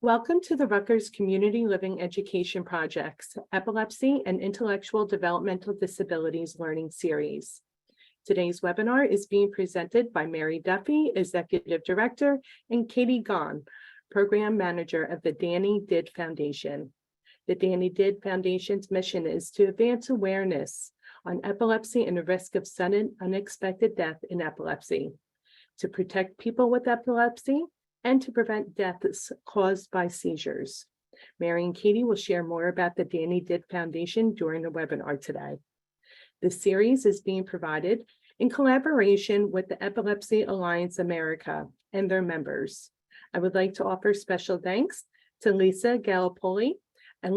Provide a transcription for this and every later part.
Welcome to the Rutgers Community Living Education Project's Epilepsy and Intellectual Developmental Disabilities Learning Series. Today's webinar is being presented by Mary Duffy, Executive Director, and Katie Gaughn, Program Manager of the Danny Did Foundation. The Danny Did Foundation's mission is to advance awareness on epilepsy and the risk of sudden unexpected death in epilepsy, to protect people with epilepsy, and to prevent deaths caused by seizures. Mary and Katie will share more about the Danny Did Foundation during the webinar today. This series is being provided in collaboration with the Epilepsy Alliance America and their members. I would like to offer special thanks to Lisa Gallipoli and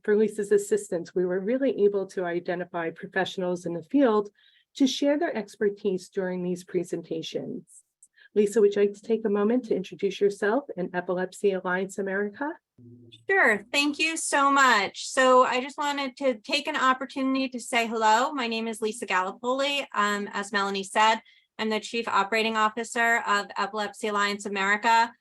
for Lisa's assistance. We were really able to identify professionals in the field to share their expertise during these presentations. Lisa, would you like to take a moment to introduce yourself and Epilepsy Alliance America? Sure. Thank you so much. So I just wanted to take an opportunity to say hello. My name is Lisa Gallipoli. As Melanie said, I'm the Chief Operating Officer of Epilepsy Alliance America.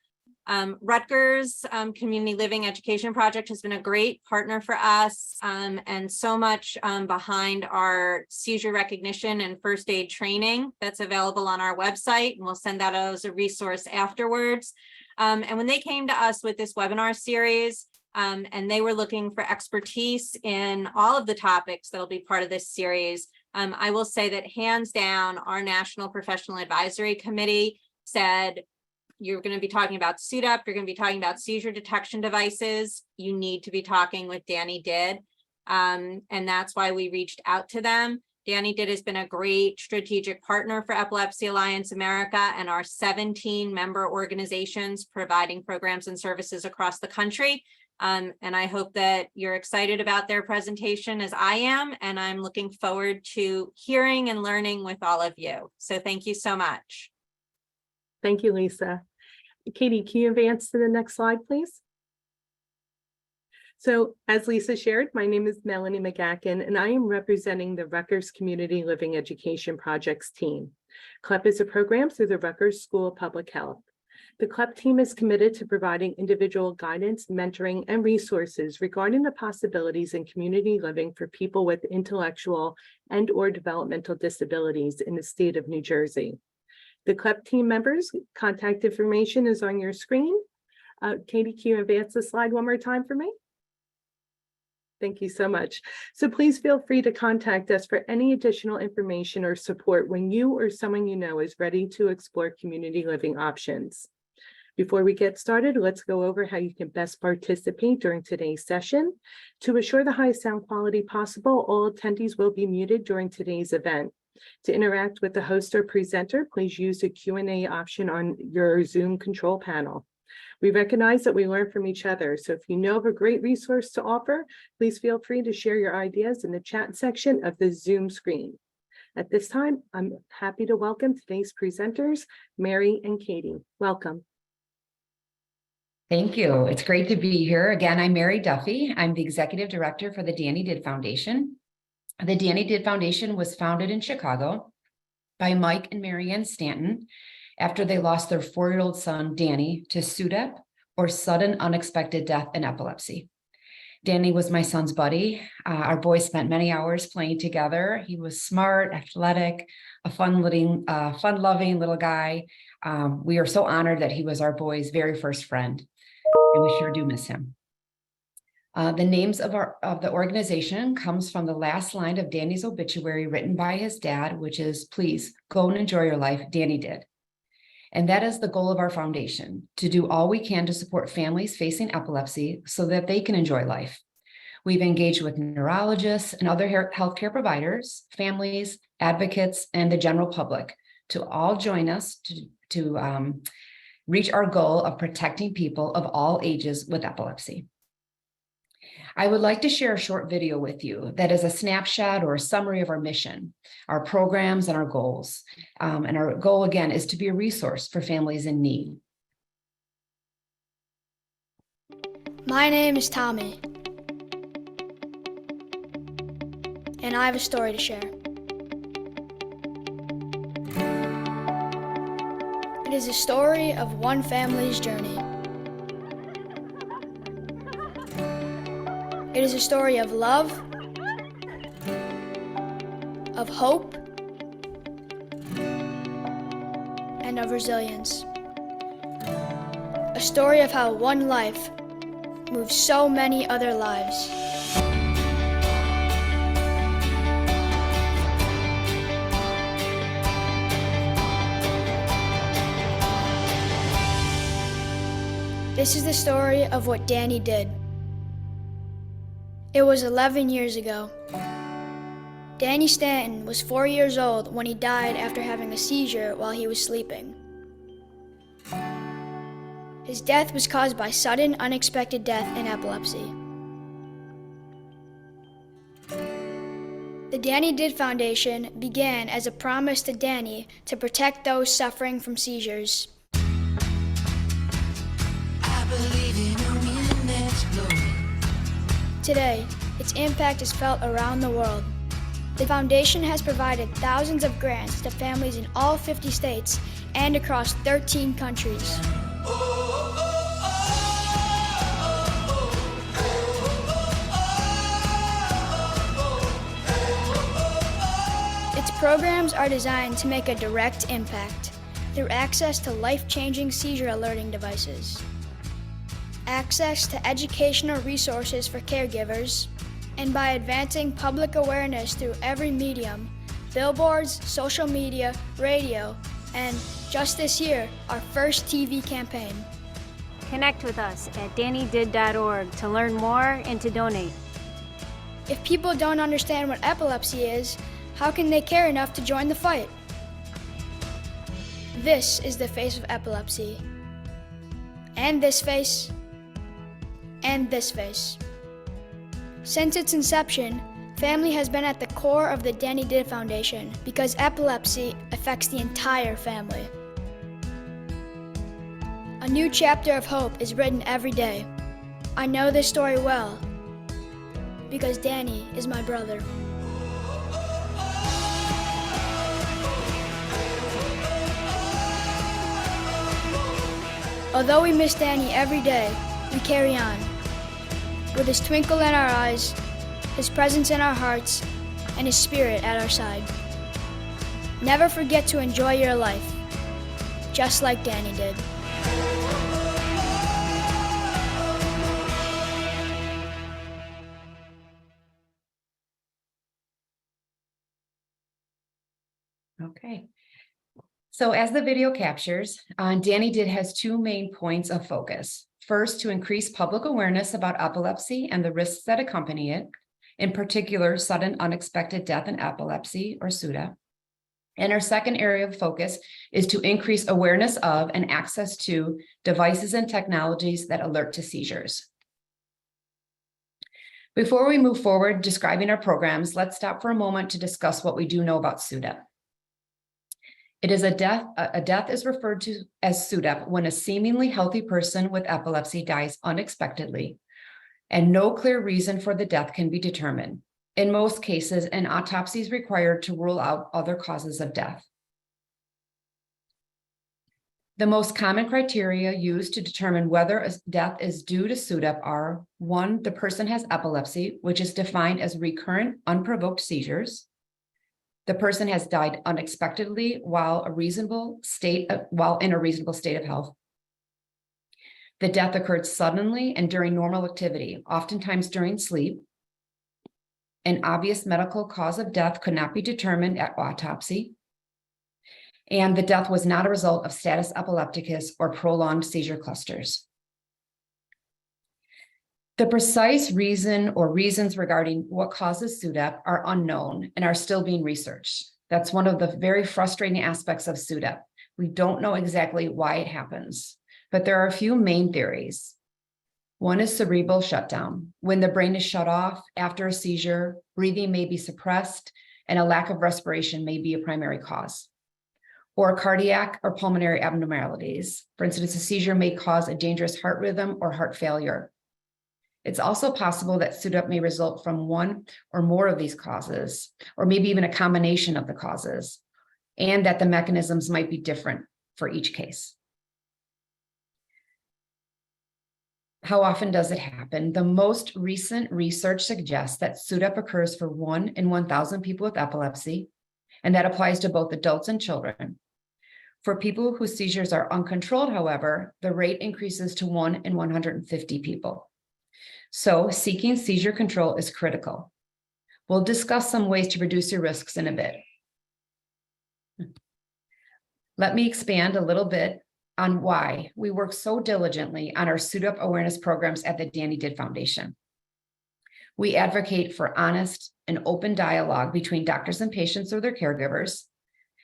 Rutgers Community Living Education Project has been a great partner for us, and so much behind our seizure recognition and first aid training that's available on our website, and we'll send that as a resource afterwards. And when they came to us with this webinar series, and they were looking for expertise in all of the topics that'll be part of this series, I will say that hands down, our National Professional Advisory Committee said, you're going to be talking about SUDEP, you're going to be talking about seizure detection devices, you need to be talking with Danny Did. And that's why we reached out to them. Danny Did has been a great strategic partner for Epilepsy Alliance America and our 17 member organizations providing programs and services across the country. And I hope that you're excited about their presentation as I am, and I'm looking forward to hearing and learning with all of you. So thank you so much. Thank you, Lisa. Katie, can you advance to the next slide, please? So as Lisa shared, my name is Melanie McGackin, and I am representing the Rutgers Community Living Education Projects team. CLEP is a program through the Rutgers School of Public Health. The CLEP team is committed to providing individual guidance, mentoring, and resources regarding the possibilities in community living for people with intellectual and/or developmental disabilities in the state of New Jersey. The CLEP team members' contact information is on your screen. Katie, can you advance the slide one more time for me? Thank you so much. So please feel free to contact us for any additional information or support when you or someone you know is ready to explore community living options. Before we get started, let's go over how you can best participate during today's session. To assure the highest sound quality possible, all attendees will be muted during today's event. To interact with the host or presenter, please use the Q&A option on your Zoom control panel. We recognize that we learn from each other, so if you know of a great resource to offer, please feel free to share your ideas in the chat section of the Zoom screen. At this time, I'm happy to welcome today's presenters, Mary and Katie. Welcome. Thank you. It's great to be here. Again, I'm Mary Duffy. I'm the Executive Director for the Danny Did Foundation. The Danny Did Foundation was founded in Chicago by Mike and Marianne Stanton after they lost their 4-year-old son, Danny, to SUDEP, or sudden unexpected death in epilepsy. Danny was my son's buddy. Our boys spent many hours playing together. He was smart, athletic, a fun-loving little guy. We are so honored that he was our boys' very first friend, and we sure do miss him. The names of the organization comes from the last line of Danny's obituary written by his dad, which is, "Please go and enjoy your life, Danny did." And that is the goal of our foundation, to do all we can to support families facing epilepsy so that they can enjoy life. We've engaged with neurologists and other healthcare providers, families, advocates, and the general public to all join us to reach our goal of protecting people of all ages with epilepsy. I would like to share a short video with you that is a snapshot or a summary of our mission, our programs, and our goals. And our goal, again, is to be a resource for families in need. My name is Tommy, and I have a story to share. It is a story of one family's journey. is a story of love, of hope, and of resilience. A story of how one life moves so many other lives. This is the story of what Danny did. It was 11 years ago. Danny Stanton was 4 years old when he died after having a seizure while he was sleeping. His death was caused by sudden, unexpected death in epilepsy. The Danny Did Foundation began as a promise to Danny to protect those suffering from seizures. Today, its impact is felt around the world. The foundation has provided thousands of grants to families in all 50 states and across 13 countries. Its programs are designed to make a direct impact through access to life-changing seizure alerting devices, access to educational resources for caregivers, and by advancing public awareness through every medium, billboards, social media, radio, and just this year, our first TV campaign. Connect with us at dannydid.org to learn more and to donate. If people don't understand what epilepsy is, how can they care enough to join the fight? This is the face of epilepsy. And this face. And this face. Since its inception, family has been at the core of the Danny Did Foundation because epilepsy affects the entire family. A new chapter of hope is written every day. I know this story well because Danny is my brother. Although we miss Danny every day, we carry on. With his twinkle in our eyes, his presence in our hearts, and his spirit at our side. Never forget to enjoy your life, just like Danny did. Okay. So as the video captures, Danny Did has two main points of focus. First, to increase public awareness about epilepsy and the risks that accompany it, in particular, sudden unexpected death in epilepsy, or SUDEP. And our second area of focus is to increase awareness of and access to devices and technologies that alert to seizures. Before we move forward describing our programs, let's stop for a moment to discuss what we do know about SUDEP. It is a death is referred to as SUDEP when a seemingly healthy person with epilepsy dies unexpectedly, and no clear reason for the death can be determined. In most cases, an autopsy is required to rule out other causes of death. The most common criteria used to determine whether a death is due to SUDEP are: 1, the person has epilepsy, which is defined as recurrent, unprovoked seizures. The person has died unexpectedly while in a reasonable state of health. The death occurred suddenly and during normal activity, oftentimes during sleep. An obvious medical cause of death could not be determined at autopsy. And the death was not a result of status epilepticus or prolonged seizure clusters. The precise reason or reasons regarding what causes SUDEP are unknown and are still being researched. That's one of the very frustrating aspects of SUDEP. We don't know exactly why it happens, but there are a few main theories. One is cerebral shutdown. When the brain is shut off after a seizure, breathing may be suppressed and a lack of respiration may be a primary cause. Or cardiac or pulmonary abnormalities. For instance, a seizure may cause a dangerous heart rhythm or heart failure. It's also possible that SUDEP may result from one or more of these causes, or maybe even a combination of the causes, and that the mechanisms might be different for each case. How often does it happen? The most recent research suggests that SUDEP occurs for 1 in 1,000 people with epilepsy, and that applies to both adults and children. For people whose seizures are uncontrolled, however, the rate increases to 1 in 150 people. So seeking seizure control is critical. We'll discuss some ways to reduce your risks in a bit. Let me expand a little bit on why we work so diligently on our SUDEP awareness programs at the Danny Did Foundation. We advocate for honest and open dialogue between doctors and patients or their caregivers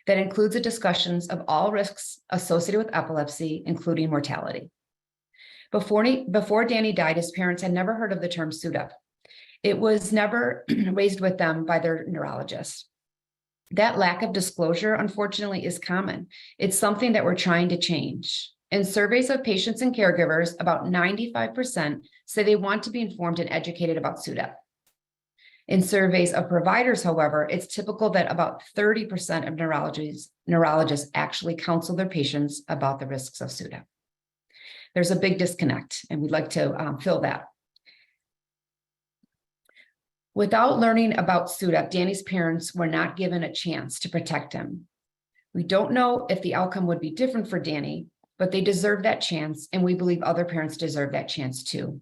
that includes the discussions of all risks associated with epilepsy, including mortality. Before Danny died, his parents had never heard of the term SUDEP. It was never raised with them by their neurologist. That lack of disclosure, unfortunately, is common. It's something that we're trying to change. In surveys of patients and caregivers, about 95% say they want to be informed and educated about SUDEP. In surveys of providers, however, it's typical that about 30% of neurologists actually counsel their patients about the risks of SUDEP. There's a big disconnect, and we'd like to fill that. Without learning about SUDEP, Danny's parents were not given a chance to protect him. We don't know if the outcome would be different for Danny, but they deserve that chance, and we believe other parents deserve that chance too.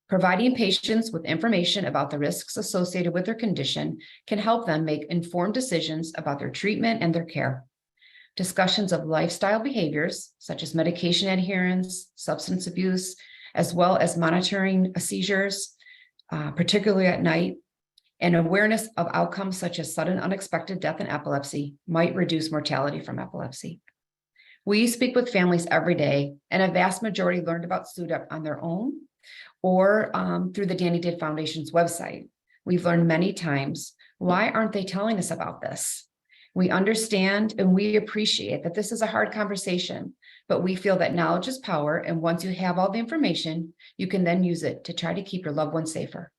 Providing patients with information about the risks associated with their condition can help them make informed decisions about their treatment and their care. Discussions of lifestyle behaviors, such as medication adherence, substance abuse, as well as monitoring seizures, particularly at night, and awareness of outcomes such as sudden unexpected death and epilepsy might reduce mortality from epilepsy. We speak with families every day, and a vast majority learned about SUDEP on their own or through the Danny Did Foundation's website. We've learned many times, why aren't they telling us about this? We understand and we appreciate that this is a hard conversation, but we feel that knowledge is power, and once you have all the information, you can then use it to try to keep your loved ones safer.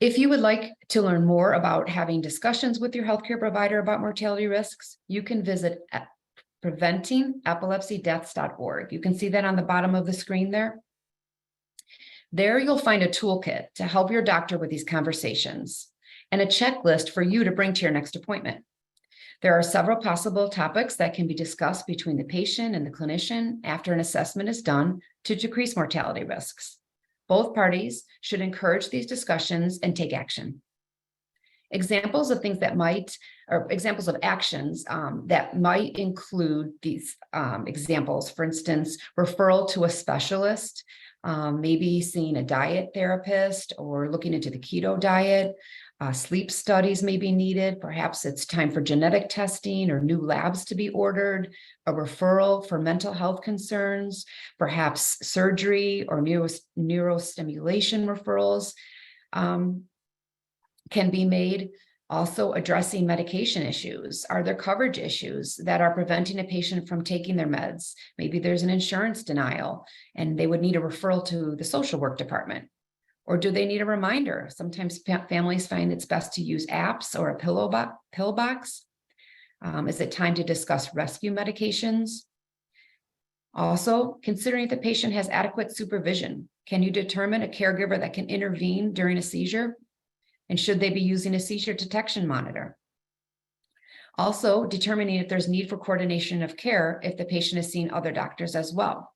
If you would like to learn more about having discussions with your healthcare provider about mortality risks, you can visit preventingepilepsydeaths.org. You can see that on the bottom of the screen there. There you'll find a toolkit to help your doctor with these conversations and a checklist for you to bring to your next appointment. There are several possible topics that can be discussed between the patient and the clinician after an assessment is done to decrease mortality risks. Both parties should encourage these discussions and take action. Examples of things that might, or examples of actions that might include these examples, for instance, referral to a specialist, maybe seeing a diet therapist or looking into the keto diet. Sleep studies may be needed. Perhaps it's time for genetic testing or new labs to be ordered, a referral for mental health concerns, perhaps surgery or neurostimulation referrals can be made. Also addressing medication issues. Are there coverage issues that are preventing a patient from taking their meds? Maybe there's an insurance denial and they would need a referral to the social work department. Or do they need a reminder? Sometimes families find it's best to use apps or a pill box. Is it time to discuss rescue medications? Also, considering if the patient has adequate supervision, can you determine a caregiver that can intervene during a seizure? And should they be using a seizure detection monitor? Also, determining if there's need for coordination of care if the patient is seeing other doctors as well.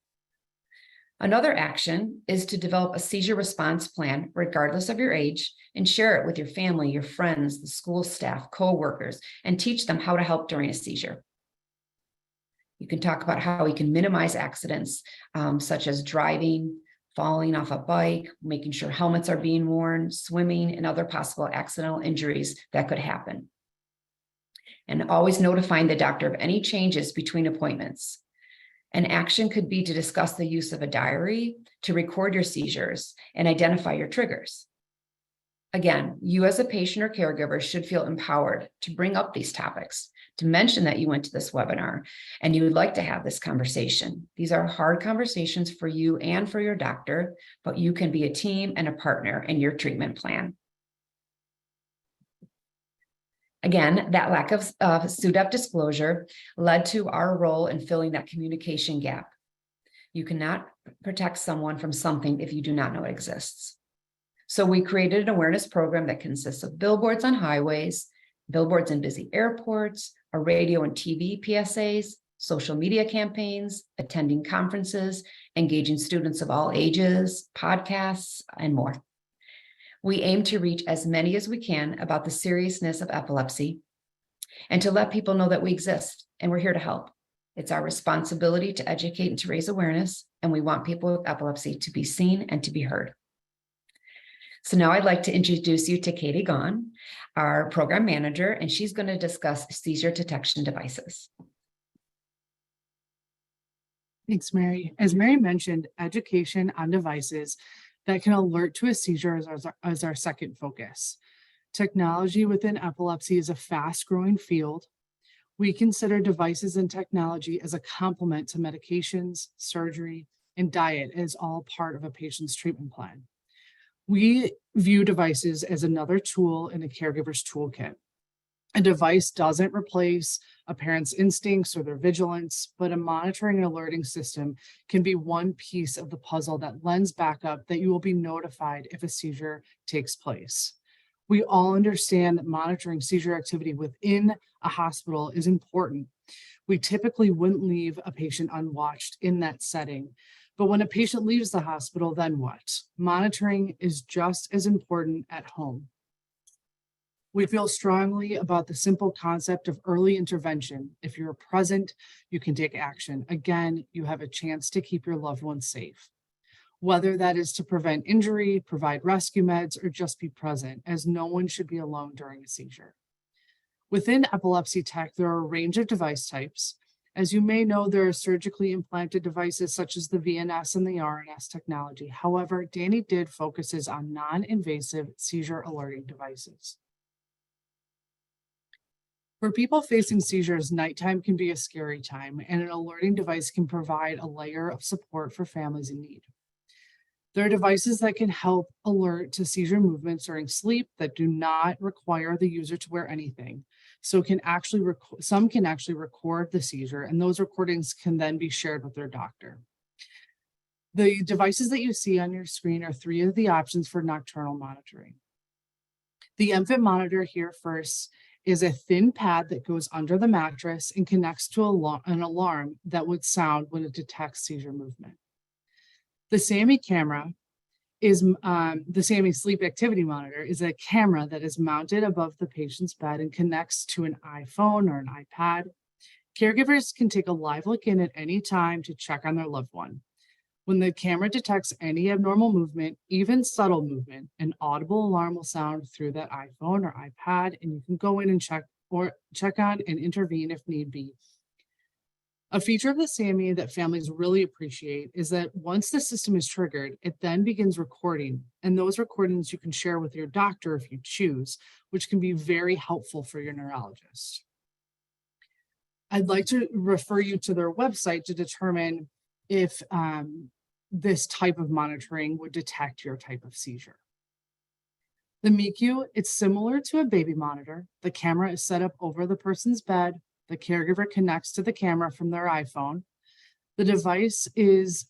Another action is to develop a seizure response plan, regardless of your age, and share it with your family, your friends, the school staff, co-workers, and teach them how to help during a seizure. You can talk about how we can minimize accidents, such as driving, falling off a bike, making sure helmets are being worn, swimming, and other possible accidental injuries that could happen. And always notifying the doctor of any changes between appointments. An action could be to discuss the use of a diary to record your seizures and identify your triggers. Again, you as a patient or caregiver should feel empowered to bring up these topics, to mention that you went to this webinar and you would like to have this conversation. These are hard conversations for you and for your doctor, but you can be a team and a partner in your treatment plan. Again, that lack of SUDEP disclosure led to our role in filling that communication gap. You cannot protect someone from something if you do not know it exists. So we created an awareness program that consists of billboards on highways, billboards in busy airports, a radio and TV PSAs, social media campaigns, attending conferences, engaging students of all ages, podcasts, and more. We aim to reach as many as we can about the seriousness of epilepsy and to let people know that we exist and we're here to help. It's our responsibility to educate and to raise awareness, and we want people with epilepsy to be seen and to be heard. So now I'd like to introduce you to Katie Gaughn, our program manager, and she's going to discuss seizure detection devices. Thanks, Mary. As Mary mentioned, education on devices that can alert to a seizure is our second focus. Technology within epilepsy is a fast-growing field. We consider devices and technology as a complement to medications, surgery, and diet as all part of a patient's treatment plan. We view devices as another tool in a caregiver's toolkit. A device doesn't replace a parent's instincts or their vigilance, but a monitoring and alerting system can be one piece of the puzzle that lends backup that you will be notified if a seizure takes place. We all understand that monitoring seizure activity within a hospital is important. We typically wouldn't leave a patient unwatched in that setting. But when a patient leaves the hospital, then what? Monitoring is just as important at home. We feel strongly about the simple concept of early intervention. If you're present, you can take action. Again, you have a chance to keep your loved ones safe. Whether that is to prevent injury, provide rescue meds, or just be present, as no one should be alone during a seizure. Within epilepsy tech, there are a range of device types. As you may know, there are surgically implanted devices such as the VNS and the RNS technology. However, Danny Did focuses on non-invasive seizure alerting devices. For people facing seizures, nighttime can be a scary time, and an alerting device can provide a layer of support for families in need. There are devices that can help alert to seizure movements during sleep that do not require the user to wear anything. So some can actually record the seizure, and those recordings can then be shared with their doctor. The devices that you see on your screen are three of the options for nocturnal monitoring. The infant monitor here first is a thin pad that goes under the mattress and connects to an alarm that would sound when it detects seizure movement. The SAMI camera is the SAMI sleep activity monitor is a camera that is mounted above the patient's bed and connects to an iPhone or an iPad. Caregivers can take a live look in at any time to check on their loved one. When the camera detects any abnormal movement, even subtle movement, an audible alarm will sound through that iPhone or iPad, and you can go in and check on and intervene if need be. A feature of the SAMI that families really appreciate is that once the system is triggered, it then begins recording, and those recordings you can share with your doctor if you choose, which can be very helpful for your neurologist. I'd like to refer you to their website to determine if this type of monitoring would detect your type of seizure. The MICU, it's similar to a baby monitor. The camera is set up over the person's bed. The caregiver connects to the camera from their iPhone. The device is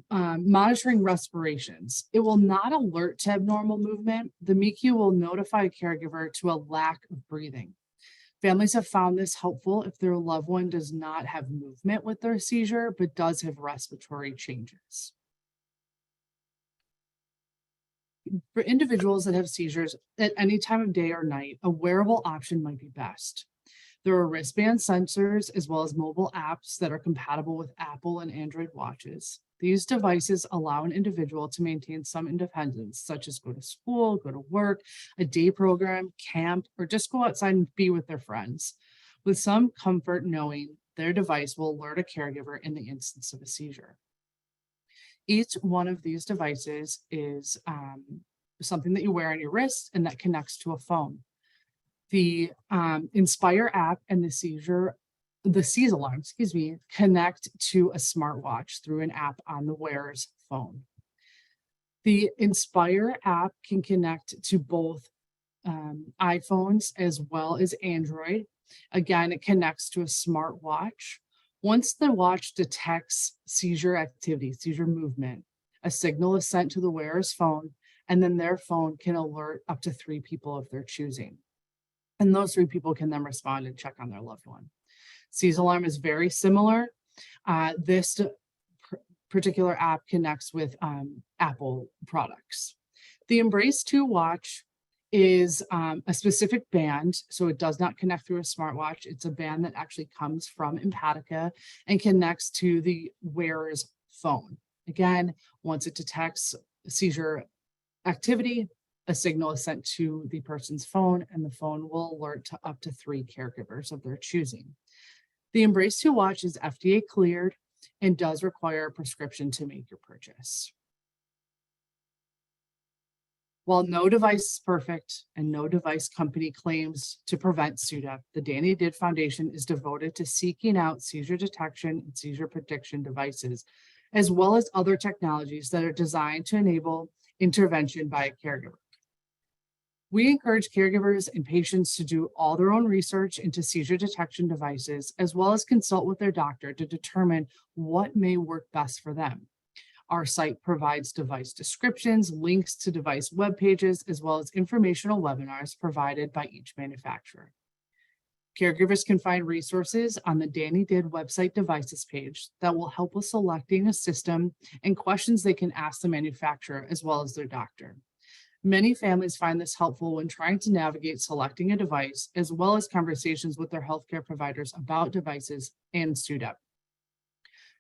monitoring respirations. It will not alert to abnormal movement. The MICU will notify a caregiver to a lack of breathing. Families have found this helpful if their loved one does not have movement with their seizure, but does have respiratory changes. For individuals that have seizures at any time of day or night, a wearable option might be best. There are wristband sensors as well as mobile apps that are compatible with Apple and Android watches. These devices allow an individual to maintain some independence, such as go to school, go to work, a day program, camp, or just go outside and be with their friends, with some comfort knowing their device will alert a caregiver in the instance of a seizure. Each one of these devices is something that you wear on your wrist and that connects to a phone. The Inspire app and the Seize alarm, connect to a smartwatch through an app on the wearer's phone. The Inspire app can connect to both iPhones as well as Android. Again, it connects to a smartwatch, Once the watch detects seizure activity, seizure movement, a signal is sent to the wearer's phone, and then their phone can alert up to 3 people of their choosing. And those 3 people can then respond and check on their loved one. Seize Alarm is very similar. This particular app connects with Apple products. The Embrace 2 watch is a specific band, so it does not connect through a smartwatch. It's a band that actually comes from Empatica and connects to the wearer's phone. Again, once it detects seizure activity, a signal is sent to the person's phone, and the phone will alert to up to 3 caregivers of their choosing. The Embrace 2 watch is FDA cleared and does require a prescription to make your purchase. While no device is perfect and no device company claims to prevent SUDEP, the Danny Did Foundation is devoted to seeking out seizure detection and seizure prediction devices, as well as other technologies that are designed to enable intervention by a caregiver. We encourage caregivers and patients to do all their own research into seizure detection devices, as well as consult with their doctor to determine what may work best for them. Our site provides device descriptions, links to device web pages, as well as informational webinars provided by each manufacturer. Caregivers can find resources on the Danny Did website devices page that will help with selecting a system and questions they can ask the manufacturer as well as their doctor. Many families find this helpful when trying to navigate selecting a device, as well as conversations with their healthcare providers about devices and SUDEP.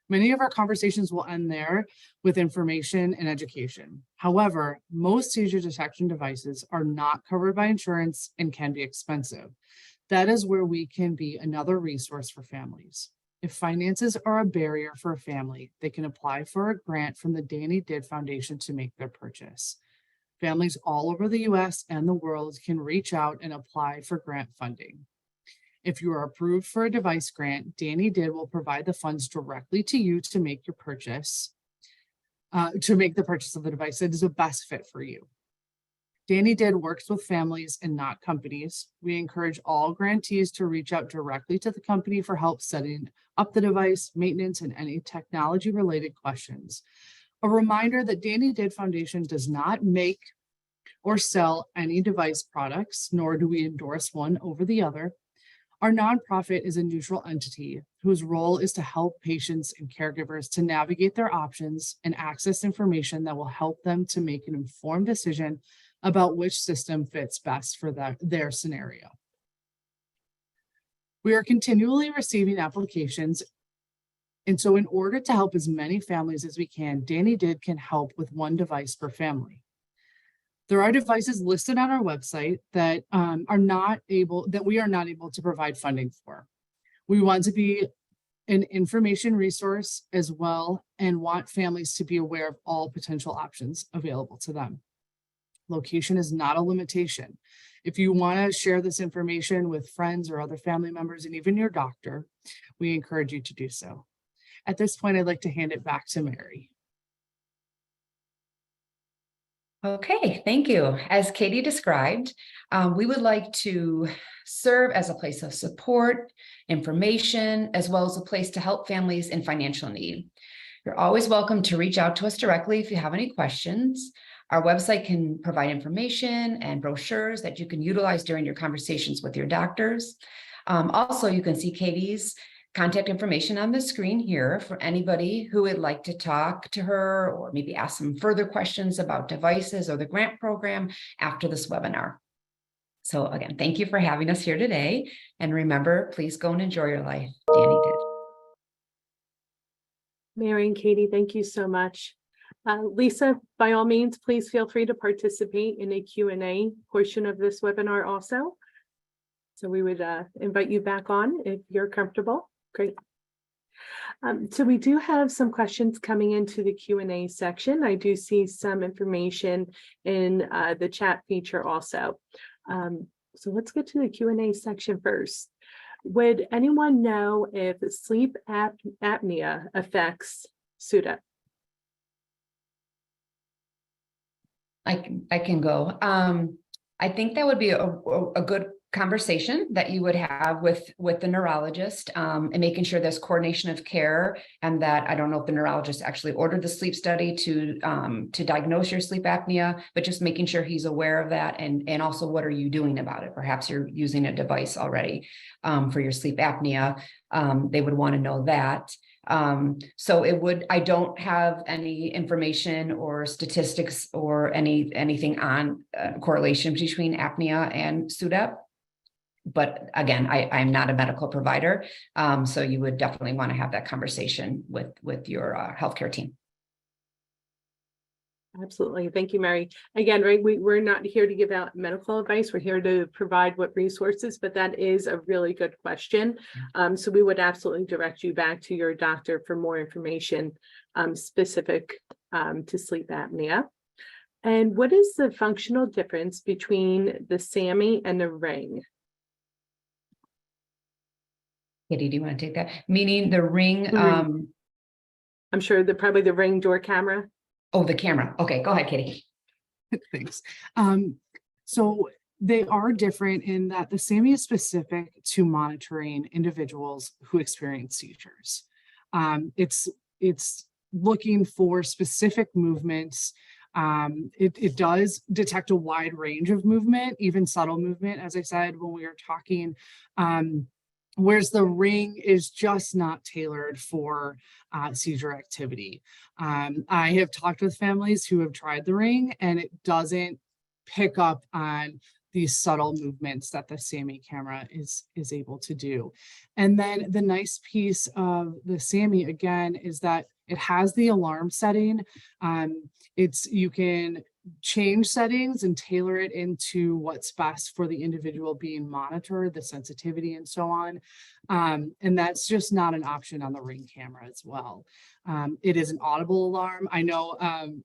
Many of our conversations will end there with information and education. However, most seizure detection devices are not covered by insurance and can be expensive. That is where we can be another resource for families. If finances are a barrier for a family, they can apply for a grant from the Danny Did Foundation to make their purchase. Families all over the US and the world can reach out and apply for grant funding. If you are approved for a device grant, Danny Did will provide the funds directly to you to make your purchase, to make the purchase of the device that is the best fit for you. Danny Did works with families and not companies. We encourage all grantees to reach out directly to the company for help setting up the device, maintenance, and any technology-related questions. A reminder that Danny Did Foundation does not make or sell any device products, nor do we endorse one over the other. Our nonprofit is a neutral entity whose role is to help patients and caregivers to navigate their options and access information that will help them to make an informed decision about which system fits best for their scenario. We are continually receiving applications, and so in order to help as many families as we can, Danny Did can help with one device per family. There are devices listed on our website that we are not able to provide funding for. We want to be an information resource as well and want families to be aware of all potential options available to them. Location is not a limitation. If you want to share this information with friends or other family members and even your doctor, we encourage you to do so. At this point, I'd like to hand it back to Mary. Okay, thank you. As Katie described, we would like to serve as a place of support, information, as well as a place to help families in financial need. You're always welcome to reach out to us directly if you have any questions. Our website can provide information and brochures that you can utilize during your conversations with your doctors. Also, you can see Katie's contact information on the screen here for anybody who would like to talk to her or maybe ask some further questions about devices or the grant program after this webinar. So again, thank you for having us here today. And remember, please go and enjoy your life. Danny Did. Mary and Katie, thank you so much. Lisa, by all means, please feel free to participate in a Q&A portion of this webinar also. So we would invite you back on if you're comfortable. Great. So we do have some questions coming into the Q&A section. I do see some information in the chat feature also. So let's get to the Q&A section first. Would anyone know if sleep apnea affects SUDEP? I can go. I think that would be a good conversation that you would have with the neurologist, and making sure there's coordination of care, and that I don't know if the neurologist actually ordered the sleep study to diagnose your sleep apnea, but just making sure he's aware of that, and also what are you doing about it? Perhaps you're using a device already for your sleep apnea. They would want to know that. So I don't have any information or statistics or anything on correlation between apnea and SUDEP. But again, I'm not a medical provider. So you would definitely want to have that conversation with your healthcare team. Absolutely. Thank you, Mary. Again, right, we're not here to give out medical advice. We're here to provide what resources, but that is a really good question. So we would absolutely direct you back to your doctor for more information specific to sleep apnea. And what is the functional difference between the SAMI and the ring? Katie, do you want to take that? Meaning the ring, I'm sure probably the ring door camera. Oh, the camera. Okay, go ahead, Katie. Thanks. So they are different in that the SAMI is specific to monitoring individuals who experience seizures. It's looking for specific movements. It does detect a wide range of movement, even subtle movement, as I said when we were talking. Whereas the ring is just not tailored for seizure activity. I have talked with families who have tried the ring, and it doesn't pick up on these subtle movements that the SAMI camera is able to do. And then the nice piece of the SAMI, again, is that it has the alarm setting. You can change settings and tailor it into what's best for the individual being monitored, the sensitivity and so on. And that's just not an option on the ring camera as well. It is an audible alarm. I know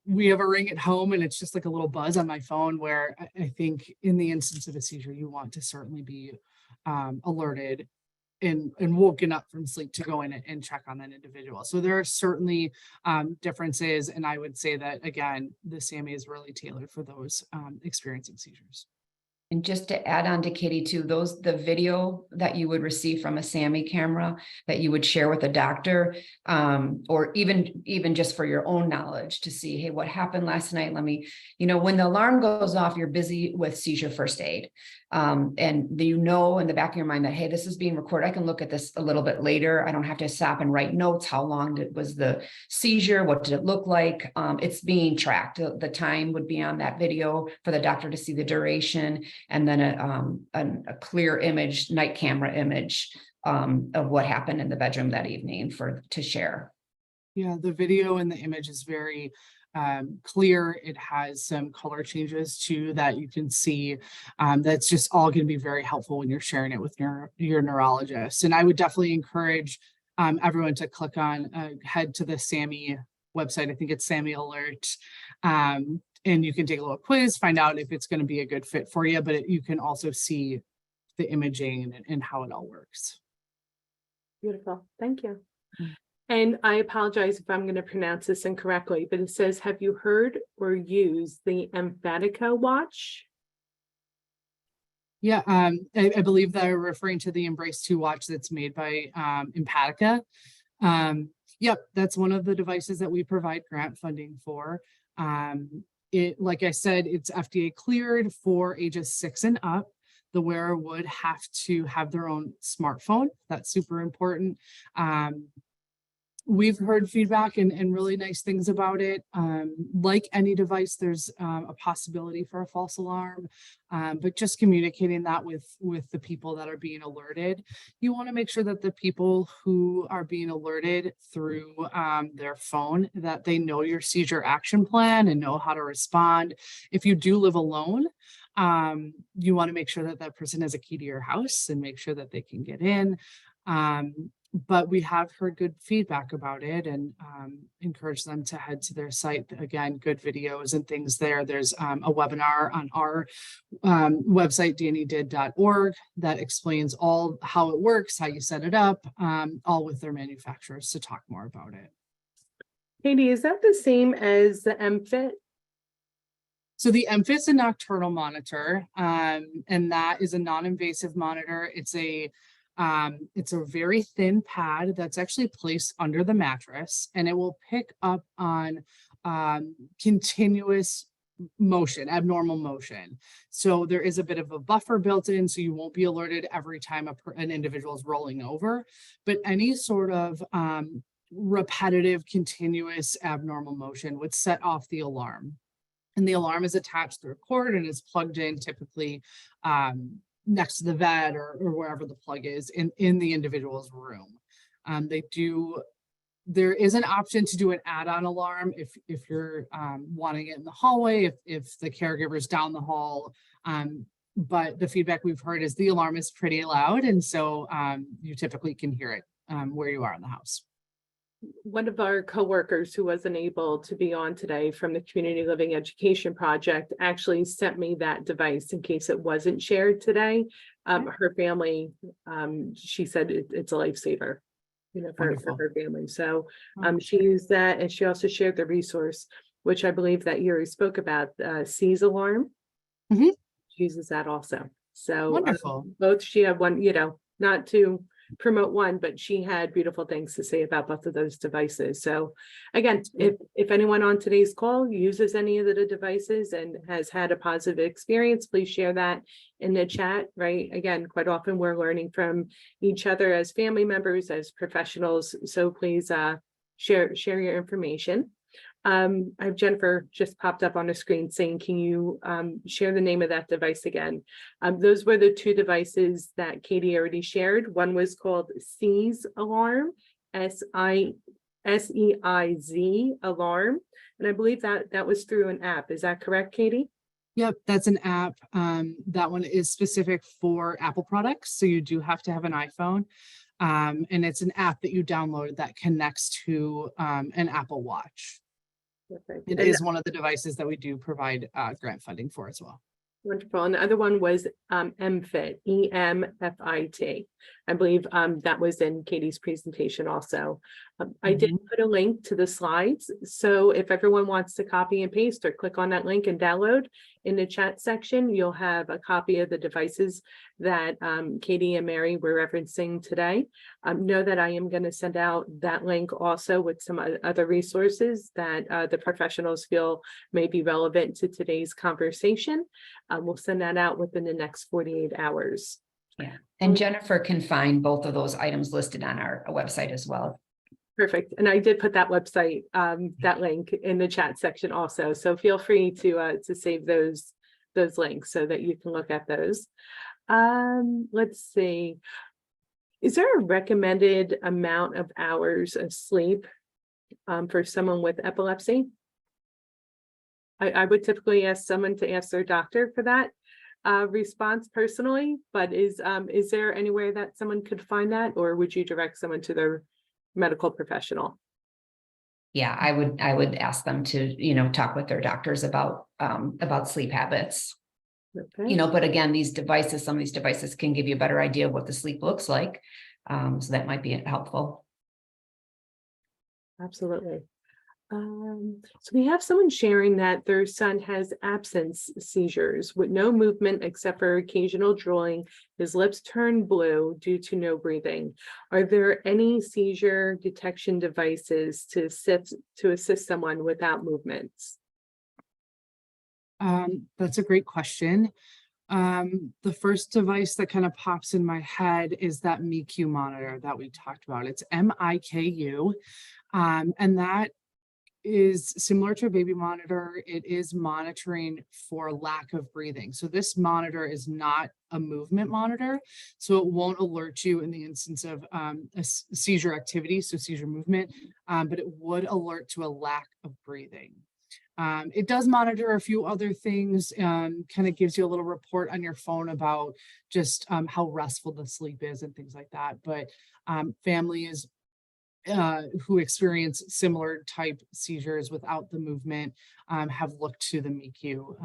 we have a ring at home, and it's just like a little buzz on my phone, where I think in the instance of a seizure, you want to certainly be alerted and woken up from sleep to go in and check on that individual. So there are certainly differences. And I would say that, again, the SAMI is really tailored for those experiencing seizures. And just to add on to Katie too, the video that you would receive from a SAMI camera that you would share with a doctor, or even just for your own knowledge to see, hey, what happened last night? When the alarm goes off, you're busy with seizure first aid. And in the back of your mind that, hey, this is being recorded. I can look at this a little bit later. I don't have to stop and write notes. How long was the seizure? What did it look like? It's being tracked. The time would be on that video for the doctor to see the duration, and then a clear image, night camera image of what happened in the bedroom that evening to share. Yeah, the video and the image is very clear. It has some color changes too that you can see. That's just all going to be very helpful when you're sharing it with your neurologist. And I would definitely encourage everyone to head to the SAMI website. I think it's SAMI Alert. And you can take a little quiz, find out if it's going to be a good fit for you, but you can also see the imaging and how it all works. Beautiful. Thank you. And I apologize if I'm going to pronounce this incorrectly, but it says, have you heard or used the Empatica watch? Yeah, I believe they're referring to the Embrace 2 watch that's made by Empatica. Yep, that's one of the devices that we provide grant funding for. Like I said, it's FDA cleared for ages 6 and up. The wearer would have to have their own smartphone. That's super important. We've heard feedback and really nice things about it. Like any device, there's a possibility for a false alarm, but just communicating that with the people that are being alerted. You want to make sure that the people who are being alerted through their phone, that they know your seizure action plan and know how to respond. If you do live alone, you want to make sure that that person has a key to your house and make sure that they can get in. But we have heard good feedback about it, and encourage them to head to their site. Again, good videos and things there. There's a webinar on our website, dannydid.org, that explains all how it works, how you set it up, all with their manufacturers to talk more about it. Katie, is that the same as the MFit? So the EMFIT's a nocturnal monitor, and that is a non-invasive monitor. It's a very thin pad that's actually placed under the mattress, and it will pick up on continuous motion, abnormal motion. So there is a bit of a buffer built in, so you won't be alerted every time an individual is rolling over, but any sort of repetitive, continuous abnormal motion would set off the alarm. And the alarm is attached through a cord and is plugged in typically next to the bed or wherever the plug is in the individual's room. There is an option to do an add-on alarm if you're wanting it in the hallway, if the caregiver's down the hall. But the feedback we've heard is the alarm is pretty loud, and so you typically can hear it where you are in the house. One of our coworkers who wasn't able to be on today from the Community Living Education Project actually sent me that device in case it wasn't shared today. Her family, she said it's a lifesaver, for her family. So she used that, and she also shared the resource, which I believe that Yuri spoke about, Seize alarm. She uses that also. So wonderful. Both, she had one, not to promote one, but she had beautiful things to say about both of those devices. So again, if anyone on today's call uses any of the devices and has had a positive experience, please share that in the chat, right? Again, quite often we're learning from each other as family members, as professionals. So please share your information. I have Jennifer just popped up on the screen saying, can you share the name of that device again? Those were the two devices that Katie already shared. One was called Seize Alarm, SEIZ Alarm. And I believe that was through an app. Is that correct, Katie? Yep, that's an app. That one is specific for Apple products. So you do have to have an iPhone. And it's an app that you download that connects to an Apple Watch. Perfect. It is one of the devices that we do provide grant funding for as well. Wonderful. And the other one was EMFIT, EMFIT. I believe that was in Katie's presentation also. I did put a link to the slides. So if everyone wants to copy and paste or click on that link and download in the chat section, you'll have a copy of the devices that Katie and Mary were referencing today. Know that I am going to send out that link also with some other resources that the professionals feel may be relevant to today's conversation. We'll send that out within the next 48 hours. Yeah, and Jennifer can find both of those items listed on our website as well. Perfect. And I did put that website, that link in the chat section also. So feel free to save those links so that you can look at those. Let's see. Is there a recommended amount of hours of sleep for someone with epilepsy? I would typically ask someone to ask their doctor for that response personally, but is there anywhere that someone could find that, or would you direct someone to their medical professional? Yeah, I would ask them to, talk with their doctors about sleep habits. Okay. But again, some of these devices can give you a better idea of what the sleep looks like. So that might be helpful. Absolutely. So we have someone sharing that their son has absence seizures with no movement except for occasional drooling. His lips turn blue due to no breathing. Are there any seizure detection devices to assist someone without movements? That's a great question. The first device that kind of pops in my head is that MICU monitor that we talked about. It's MIKU, and that is similar to a baby monitor. It is monitoring for lack of breathing. So this monitor is not a movement monitor, so it won't alert you in the instance of a seizure activity, so seizure movement, but it would alert to a lack of breathing. It does monitor a few other things, kind of gives you a little report on your phone about just how restful the sleep is and things like that. But families who experience similar type seizures without the movement have looked to the MICU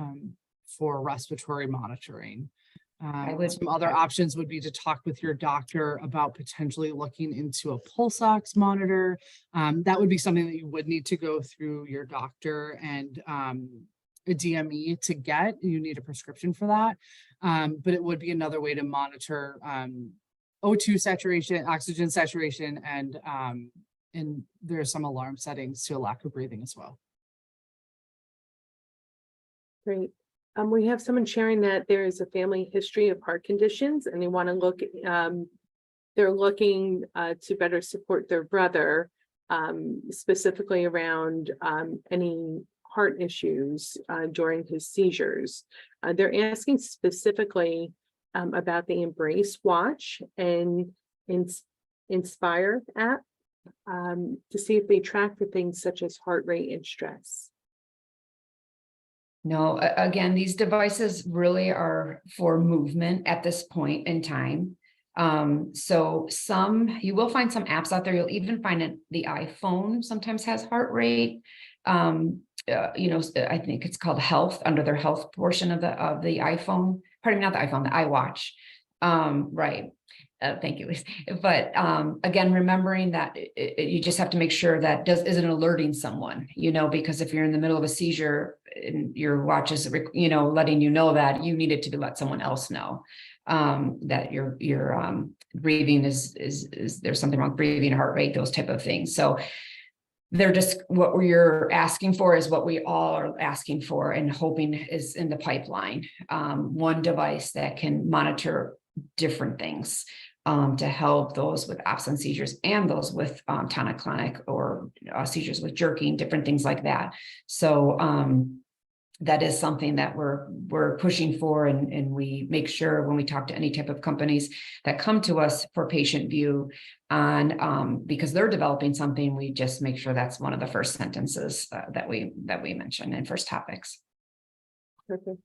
for respiratory monitoring. Some other options would be to talk with your doctor about potentially looking into a pulse ox monitor. That would be something that you would need to go through your doctor and a DME to get. You need a prescription for that. But it would be another way to monitor O2 saturation, oxygen saturation, and there's some alarm settings to lack of breathing as well. Great. We have someone sharing that there is a family history of heart conditions and they want to look, they're looking to better support their brother, specifically around any heart issues during his seizures. They're asking specifically about the Embrace watch and Inspire app to see if they track for things such as heart rate and stress. No, again, these devices really are for movement at this point in time. So you will find some apps out there. You'll even find it, the iPhone sometimes has heart rate. I think it's called health under their health portion of the iPhone. Pardon me, not the iPhone, the iWatch. Right. Thank you, Lisa. But again, remembering that you just have to make sure that isn't alerting someone, because if you're in the middle of a seizure and your watch is, letting you know that you needed to let someone else know that your breathing is there's something wrong with breathing, heart rate, those type of things. So they're just what you're asking for is what we all are asking for and hoping is in the pipeline. One device that can monitor different things to help those with absence seizures and those with tonic-clonic or seizures with jerking, different things like that. So that is something that we're pushing for, and we make sure when we talk to any type of companies that come to us for patient view on because they're developing something, we just make sure that's one of the first sentences that we mention in first topics. Perfect.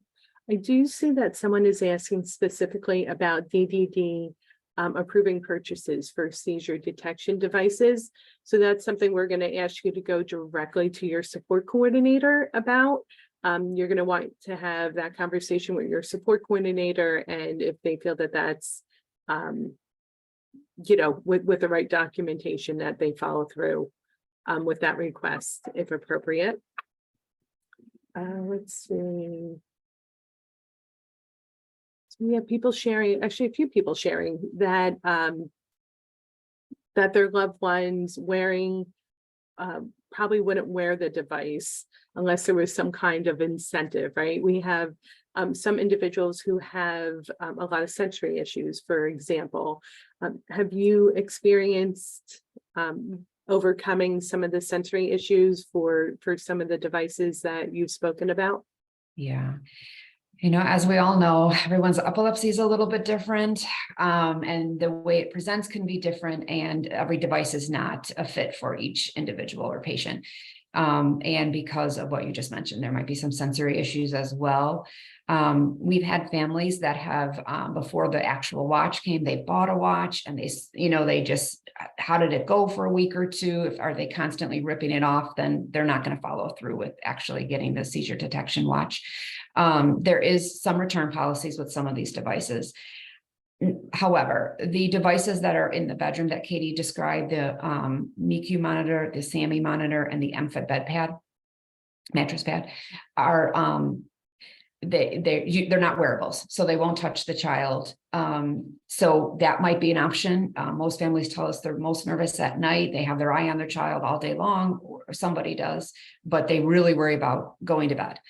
I do see that someone is asking specifically about DDD approving purchases for seizure detection devices. So that's something we're going to ask you to go directly to your support coordinator about. You're going to want to have that conversation with your support coordinator, and if they feel that that's, with the right documentation, that they follow through with that request, if appropriate. Let's see. We have people sharing, actually a few people sharing that that their loved ones wearing probably wouldn't wear the device unless there was some kind of incentive, right? We have some individuals who have a lot of sensory issues, for example. Have you experienced overcoming some of the sensory issues for some of the devices that you've spoken about? Yeah. As we all know, everyone's epilepsy is a little bit different, and the way it presents can be different, and every device is not a fit for each individual or patient. And because of what you just mentioned, there might be some sensory issues as well. We've had families that have, before the actual watch came, they bought a watch and they just, how did it go for a week or two? Are they constantly ripping it off? Then they're not going to follow through with actually getting the seizure detection watch. There is some return policies with some of these devices. However, the devices that are in the bedroom that Katie described, the NICU monitor, the SAMI monitor, and the MFED bed pad, mattress pad, are they're not wearables, so they won't touch the child. So that might be an option. Most families tell us they're most nervous at night. They have their eye on their child all day long, or somebody does, but they really worry about going to bed.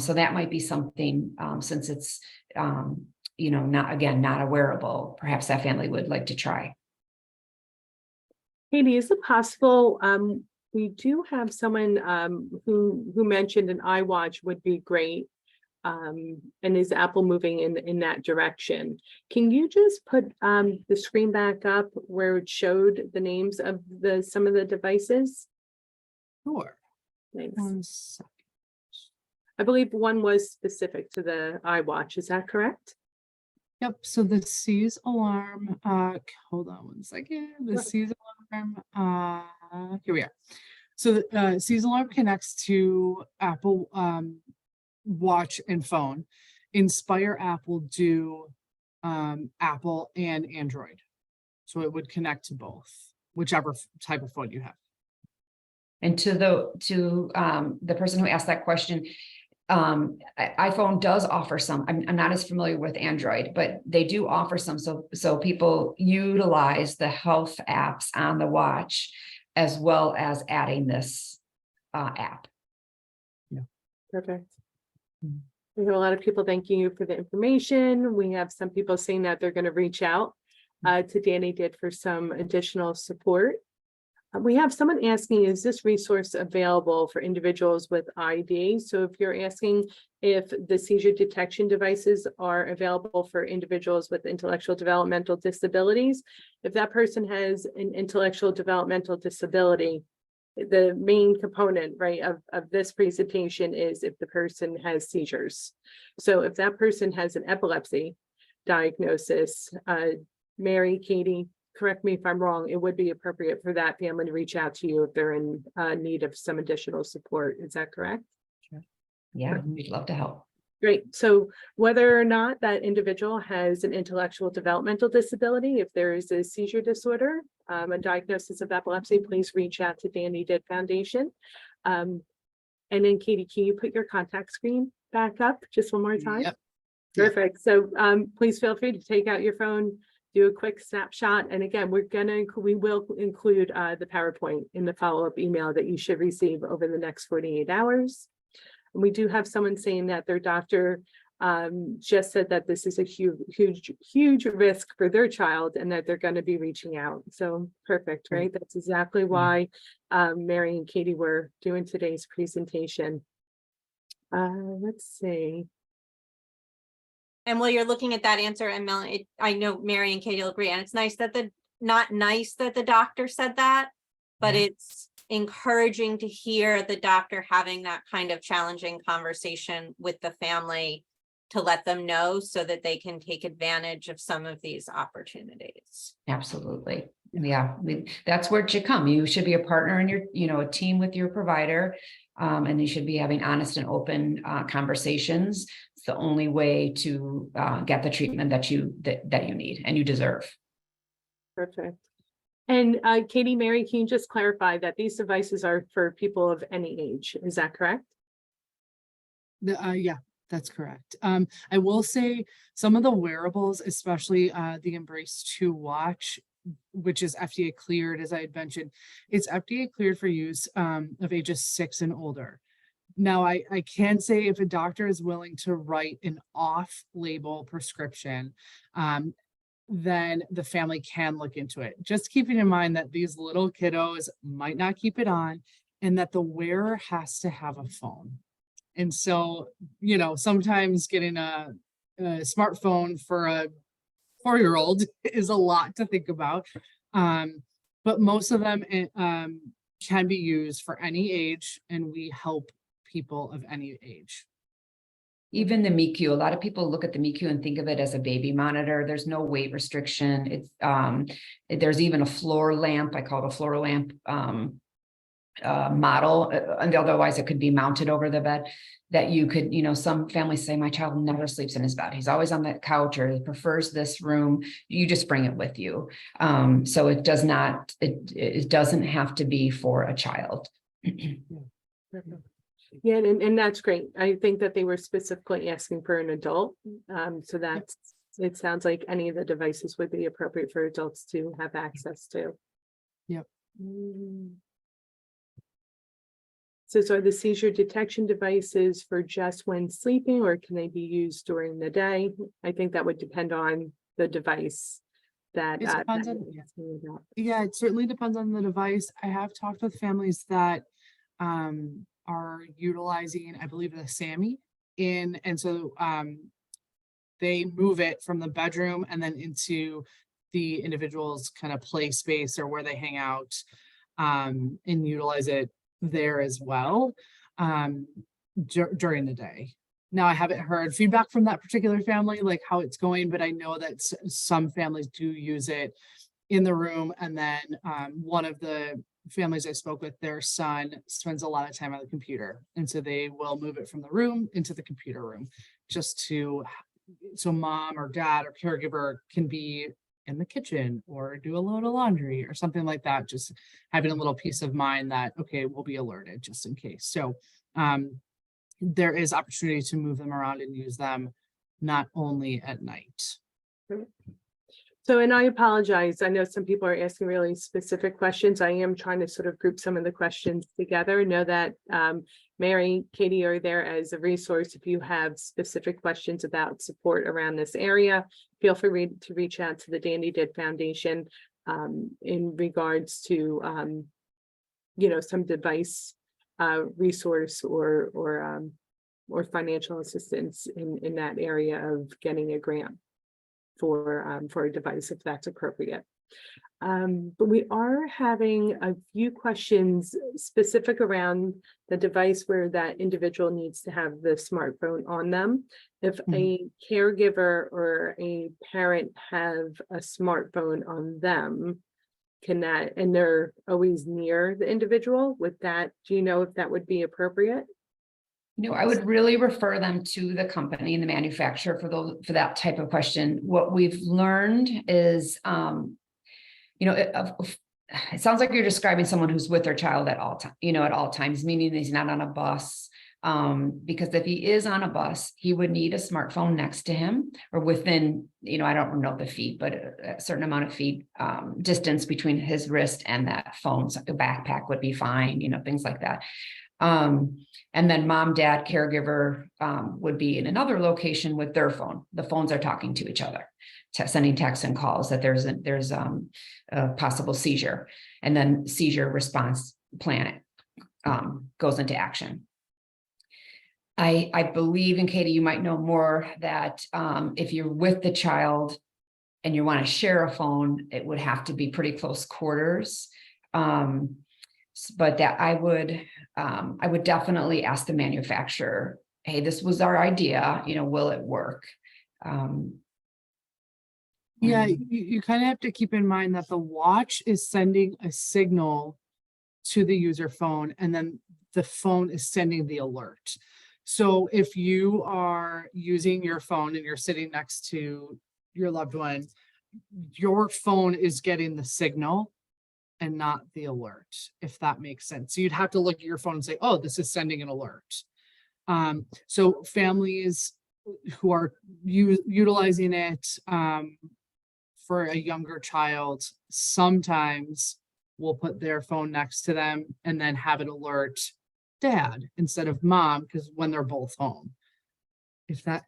So that might be something, since it's not a wearable, perhaps that family would like to try. Katie, is it possible, we do have someone who mentioned an iWatch would be great, and is Apple moving in that direction? Can you just put the screen back up where it showed the names of some of the devices? Sure. Thanks. 1 second. I believe one was specific to the iWatch. Is that correct? Yep. So the Seize alarm, hold on 1 second. The Seize alarm, here we are. So the Seize alarm connects to Apple Watch and phone. Inspire app will do Apple and Android. So it would connect to both, whichever type of phone you have. And to the person who asked that question, iPhone does offer some. I'm not as familiar with Android, but they do offer some. So people utilize the health apps on the watch as well as adding this app. Perfect. Mm. We have a lot of people thanking you for the information. We have some people saying that they're going to reach out to Danny Did for some additional support. We have someone asking, is this resource available for individuals with ID? So if you're asking if the seizure detection devices are available for individuals with intellectual developmental disabilities, if that person has an intellectual developmental disability, the main component, right, of this presentation is if the person has seizures. So if that person has an epilepsy diagnosis, Mary, Katie, correct me if I'm wrong, it would be appropriate for that family to reach out to you if they're in need of some additional support. Is that correct? Yeah, we'd love to help. Great. So whether or not that individual has an intellectual developmental disability, if there is a seizure disorder, a diagnosis of epilepsy, please reach out to Danny Did Foundation. And then Katie, can you put your contact screen back up just one more time? Yep. Perfect. So please feel free to take out your phone, do a quick snapshot. And again, we will include the PowerPoint in the follow-up email that you should receive over the next 48 hours. And we do have someone saying that their doctor just said that this is a huge risk for their child and that they're going to be reaching out. So perfect, right? That's exactly why Mary and Katie were doing today's presentation. Let's see. And while you're looking at that answer, and Melanie, I know Mary and Katie will agree, and it's nice that not nice that the doctor said that, but it's encouraging to hear the doctor having that kind of challenging conversation with the family to let them know so that they can take advantage of some of these opportunities. Absolutely. Yeah, that's where it should come. You should be a partner in your, a team with your provider. And you should be having honest and open conversations. It's the only way to get the treatment that you need and you deserve. Perfect. And Katie, Mary, can you just clarify that these devices are for people of any age? Is that correct? Yeah, that's correct. I will say some of the wearables, especially the Embrace 2 watch, which is FDA cleared, as I had mentioned, it's FDA cleared for use of ages 6 and older. Now, I can say if a doctor is willing to write an off-label prescription, then the family can look into it. Just keeping in mind that these little kiddos might not keep it on and that the wearer has to have a phone. And so, sometimes getting a smartphone for a 4-year-old is a lot to think about. But most of them can be used for any age, and we help people of any age. Even the MICU, a lot of people look at the MICU and think of it as a baby monitor. There's no weight restriction. It's there's even a floor lamp. I call it a floor lamp model, and otherwise it could be mounted over the bed that you could, some families say my child never sleeps in his bed. He's always on the couch or he prefers this room. You just bring it with you. So it doesn't have to be for a child. Yeah, and that's great. I think that they were specifically asking for an adult. So it sounds like any of the devices would be appropriate for adults to have access to. Yep. So are the seizure detection devices for just when sleeping, or can they be used during the day? I think that would depend on the device that. It depends yeah, it certainly depends on the device. I have talked with families that are utilizing, I believe, the SAMI and so they move it from the bedroom and then into the individual's kind of play space or where they hang out, and utilize it there as well during the day. Now, I haven't heard feedback from that particular family, like how it's going, but I know that some families do use it in the room. And then one of the families I spoke with, their son spends a lot of time on the computer. And so they will move it from the room into the computer room just so mom or dad or caregiver can be in the kitchen or do a load of laundry or something like that. Just having a little peace of mind that, okay, we'll be alerted just in case. So there is opportunity to move them around and use them not only at night. So, and I apologize. I know some people are asking really specific questions. I am trying to sort of group some of the questions together. Know that Mary, Katie are there as a resource. If you have specific questions about support around this area, feel free to reach out to the Danny Did Foundation in regards to, some device resource or financial assistance in that area of getting a grant for a device if that's appropriate. But we are having a few questions specific around the device where that individual needs to have the smartphone on them. If a caregiver or a parent have a smartphone on them, can that, and they're always near the individual with that, do you know if that would be appropriate? I would really refer them to the company and the manufacturer for that type of question. What we've learned is, it sounds like you're describing someone who's with their child at all times, meaning he's not on a bus. Because if he is on a bus, he would need a smartphone next to him or within, I don't know the feet, but a certain amount of feet distance between his wrist and that phone. So a backpack would be fine, things like that. And then mom, dad, caregiver would be in another location with their phone. The phones are talking to each other, sending texts and calls that there's a possible seizure, and then seizure response plan goes into action. I believe, and Katie, you might know more, that if you're with the child and you want to share a phone, it would have to be pretty close quarters. But that I would definitely ask the manufacturer, hey, this was our idea, will it work? Yeah, you kind of have to keep in mind that the watch is sending a signal to the user phone, and then the phone is sending the alert. So if you are using your phone and you're sitting next to your loved one, your phone is getting the signal and not the alert, if that makes sense. So you'd have to look at your phone and say, oh, this is sending an alert. So families who are utilizing it for a younger child sometimes will put their phone next to them and then have it alert dad instead of mom, because when they're both home. If that,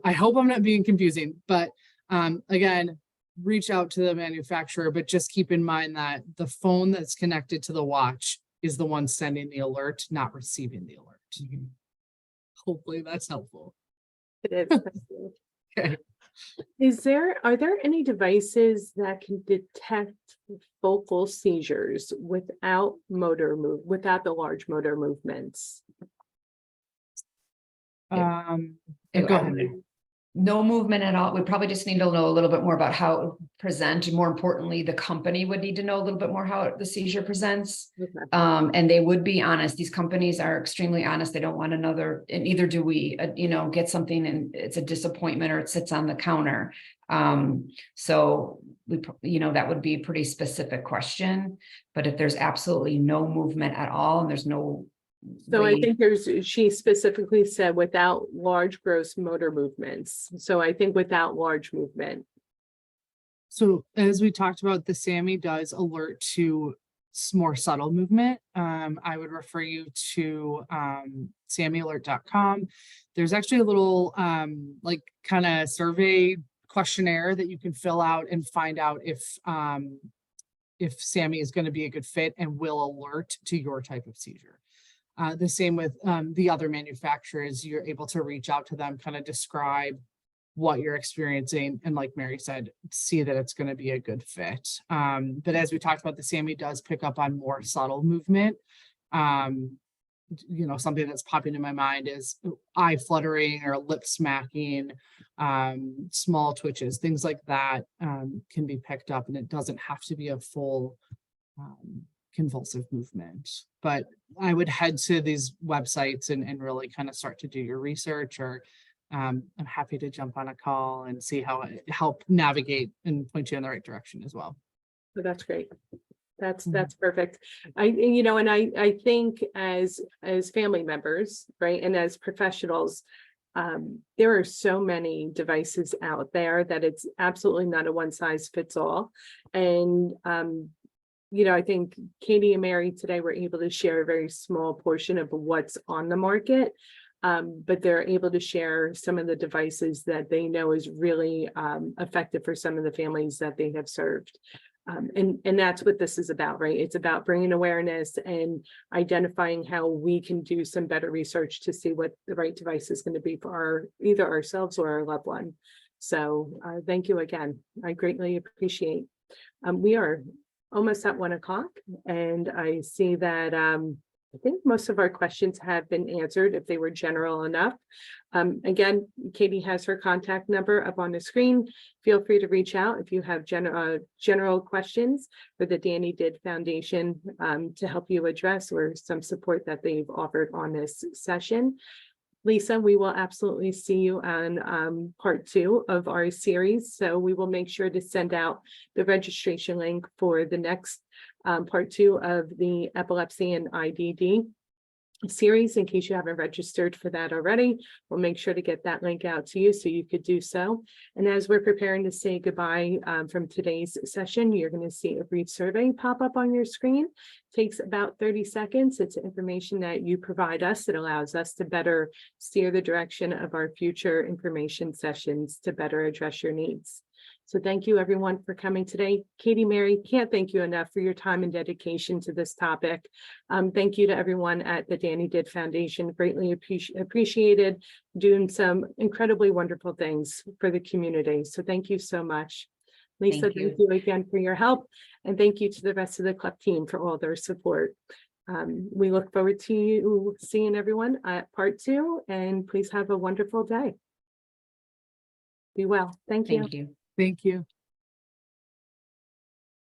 I hope I'm not being confusing, but again, reach out to the manufacturer, but just keep in mind that the phone that's connected to the watch is the one sending the alert, not receiving the alert. Hopefully that's helpful. It is. Thank you. Okay. Are there any devices that can detect focal seizures without the large motor movements? Go ahead. No movement at all. We probably just need to know a little bit more about how it presents. More importantly, the company would need to know a little bit more how the seizure presents. Okay. And they would be honest. These companies are extremely honest. They don't want another, and neither do we, get something and it's a disappointment or it sits on the counter. So we, that would be a pretty specific question. But if there's absolutely no movement at all and there's no So I think she specifically said without large gross motor movements. So I think without large movement. So as we talked about, the SAMI does alert to more subtle movement. I would refer you to SAMIalert.com. There's actually a little kind of survey questionnaire that you can fill out and find out if SAMI is going to be a good fit and will alert to your type of seizure. The same with the other manufacturers. You're able to reach out to them, kind of describe what you're experiencing, and like Mary said, see that it's going to be a good fit. But as we talked about, the SAMI does pick up on more subtle movement. Something that's popping in my mind is eye fluttering or lip smacking, small twitches, things like that can be picked up, and it doesn't have to be a full convulsive movement. But I would head to these websites and really kind of start to do your research, or I'm happy to jump on a call and see how it help navigate and point you in the right direction as well. So that's great. That's perfect. I think as family members, right, and as professionals, there are so many devices out there that it's absolutely not a one size fits all. And I think Katie and Mary today were able to share a very small portion of what's on the market. But they're able to share some of the devices that they know is really effective for some of the families that they have served. And that's what this is about, right? It's about bringing awareness and identifying how we can do some better research to see what the right device is going to be for either ourselves or our loved one. So thank you again. I greatly appreciate. We are almost at 1 o'clock, and I see that I think most of our questions have been answered if they were general enough. Again, Katie has her contact number up on the screen. Feel free to reach out if you have general questions for the Danny Did Foundation to help you address or some support that they've offered on this session. Lisa, we will absolutely see you on part 2 of our series. So we will make sure to send out the registration link for the next part 2 of the epilepsy and IDD series, in case you haven't registered for that already. We'll make sure to get that link out to you so you could do so. And as we're preparing to say goodbye from today's session, you're going to see a brief survey pop up on your screen. It takes about 30 seconds. It's information that you provide us that allows us to better steer the direction of our future information sessions to better address your needs. So thank you everyone for coming today. Katie, Mary, can't thank you enough for your time and dedication to this topic. Thank you to everyone at the Danny Did Foundation. Greatly appreciated, doing some incredibly wonderful things for the community. So thank you so much. Lisa, thank you again for your help. And thank you to the rest of the CLEP team for all their support. We look forward to you seeing everyone at part 2, and please have a wonderful day. Be well. Thank you. Thank you. Thank you.